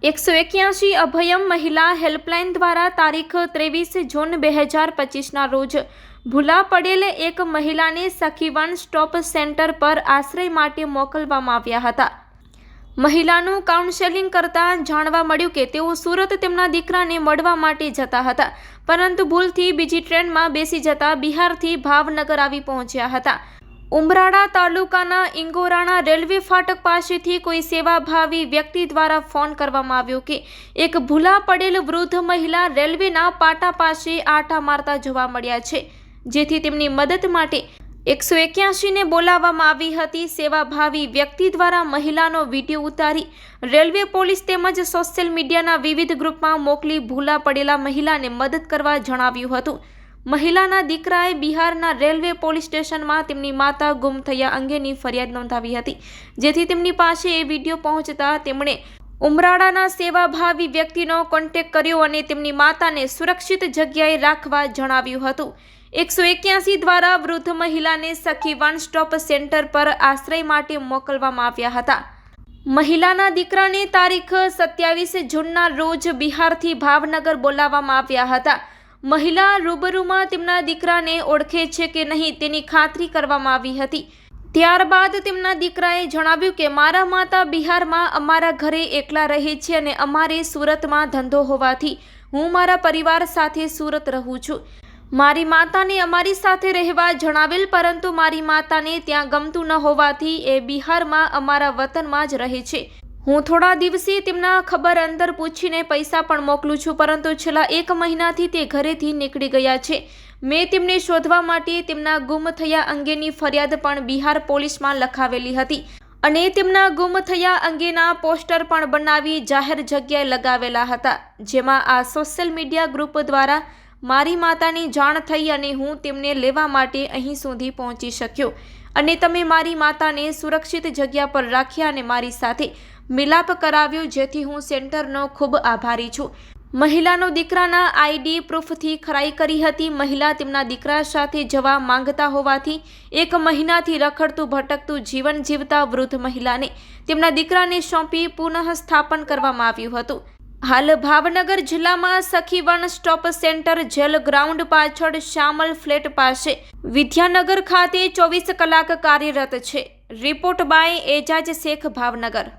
181 અભયમ મહિલા હેલ્પલાઇન દ્વારા તારીખ 23 જૂન 2025ના રોજ ભૂલા પડેલ એક મહિલાને સખી વન સ્ટોપ સેન્ટર પર આશ્રય માટે મોકલવામાં આવ્યા હતા। મહિલાનું કાઉન્સેલિંગ કરતા જાણવા મળ્યું કે તેઓ સુરત તેમના દીકરાને મળવા માટે જતા હતા, પરંતુ ભૂલથી બીજી ટ્રેનમાં બેસી જતા બિહારથી ભાવનગર આવી પહોંચ્યા હતા। ઉમરાળા તાલુકાના ઇંગોરાણા રેલવે ફાટક પાસેથી કોઈ સેવાભાવી વ્યક્તિ દ્વારા ફોન કરવામાં આવ્યો કે એક ભૂલા પડેલ વૃદ્ધ મહિલા રેલવેના પાટા પાસે આટા મારતા જોવા મળ્યા છે, જેથી તેમની મદદ માટે 181ને બોલાવવામાં આવી હતી। સેવાભાવી વ્યક્તિ દ્વારા મહિલાનો વિડીયો ઉતારી રેલવે પોલીસ તેમજ સોશિયલ મીડિયાના વિવિધ ગ્રુપમાં મોકલી ભૂલા પડેલા મહિલાને મદદ કરવા જણાવ્યું હતું। મહિલાના દીકરાએ બિહારના રેલવે પોલીસ સ્ટેશનમાં તેમની માતા ગુમ થયા અંગેની ફરિયાદ નોંધાવી હતી, જેથી તેમની પાસે એ વિડીયો પહોંચતા તેમણે ઉમરાળાના સેવાભાવી વ્યક્તિનો કોન્ટેક્ટ કર્યો અને તેમની માતાને સુરક્ષિત જગ્યાએ રાખવા જણાવ્યું હતું। 181 દ્વારા વૃદ્ધ મહિલાને સખી વન સ્ટોપ સેન્ટર પર આશ્રય માટે મોકલવામાં આવ્યા હતા। મહિલાના દીકરાને તારીખ 27 જૂનના રોજ બિહારથી ભાવનગર બોલાવવામાં આવ્યા હતા। મહિલા રૂબરૂમાં તેમના દીકરાને ઓળખે છે કે નહીં તેની ખાતરી કરવામાં આવી હતી। ત્યારબાદ તેમના દીકરાએ જણાવ્યું કે મારા માતા બિહારમાં અમારા ઘરે એકલા રહે છે અને અમારે સુરતમાં ધંધો હોવાથી હું મારા પરિવાર સાથે સુરત રહું છું। મારી માતાને અમારી સાથે રહેવા જણાવેલ, પરંતુ મારી માતાને ત્યાં ગમતું ન હોવાથી એ બિહારમાં અમારા વતનમાં જ રહે છે। હું થોડા દિવસે તેમના ખબર અંતર પૂછીને પૈસા પણ મોકલું છું, પરંતુ છેલ્લા 1 મહિનાથી તે ઘરેથી નીકળી ગયા છે। મેં તેમને શોધવા માટે તેમના ગુમ થયા અંગેની ફરિયાદ પણ બિહાર પોલીસમાં લખાવેલી હતી અને તેમના ગુમ થયા અંગેના પોસ્ટર પણ બનાવી જાહેર જગ્યાએ લગાવેલા હતા, જેમાં આ સોશિયલ મીડિયા ગ્રુપ દ્વારા મારી માતાની જાણ થઈ અને હું તેમને લેવા માટે અહીં સુધી પહોંચી શક્યો અને તમે મારી માતાને સુરક્ષિત જગ્યા પર રાખ્યા અને મારી સાથે મિલાપ કરાવ્યો, જેથી હું સેન્ટરનો ખૂબ આભારી છું। મહિલાનો દીકરાના આઈડી પ્રૂફથી ખરાઈ કરી હતી। મહિલા તેમના દીકરા સાથે જવા માંગતા હોવાથી 1 મહિનાથી રખડતું ભટકતું જીવન જીવતા વૃદ્ધ મહિલાને તેમના દીકરાને સોંપી પુનઃ સ્થાપન કરવામાં આવ્યું હતું। હાલ ભાવનગર જિલ્લામાં Sakhi one stop centre jail ground પાછળ શ્યામલ ફ્લેટ પાસે વિદ્યાનગર ખાતે 24 કલાક કાર્યરત છે। Report by Ejaz Shaikh, Bhavnagar.